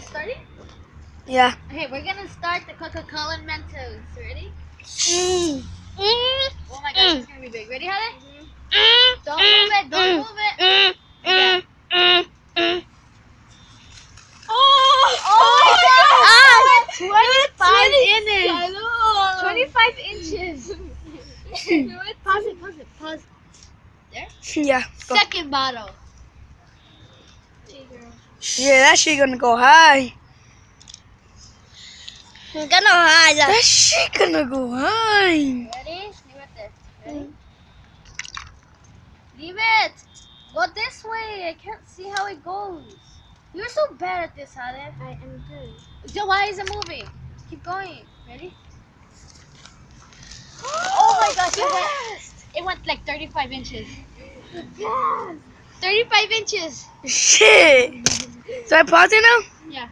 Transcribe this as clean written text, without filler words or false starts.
starting? Yeah. Okay, we're gonna start the Coca-Cola Mentos. Ready? Oh my god, this is gonna be big. Ready, Hale? Don't move it, don't move it. Okay. Oh my god! 25 inches. Pause it. Pause. There? Yeah. Go. Second bottle. Yeah, that shit gonna go high. That That shit gonna go high. Ready? Leave it there. Ready? Leave it. Go this way. I can't see how it goes. You're so bad at this, Hale. I am good. So why is it moving? Keep going. Ready? Oh my gosh! It went like 35 inches. 35 inches. Shit. So I pause it now? Yeah.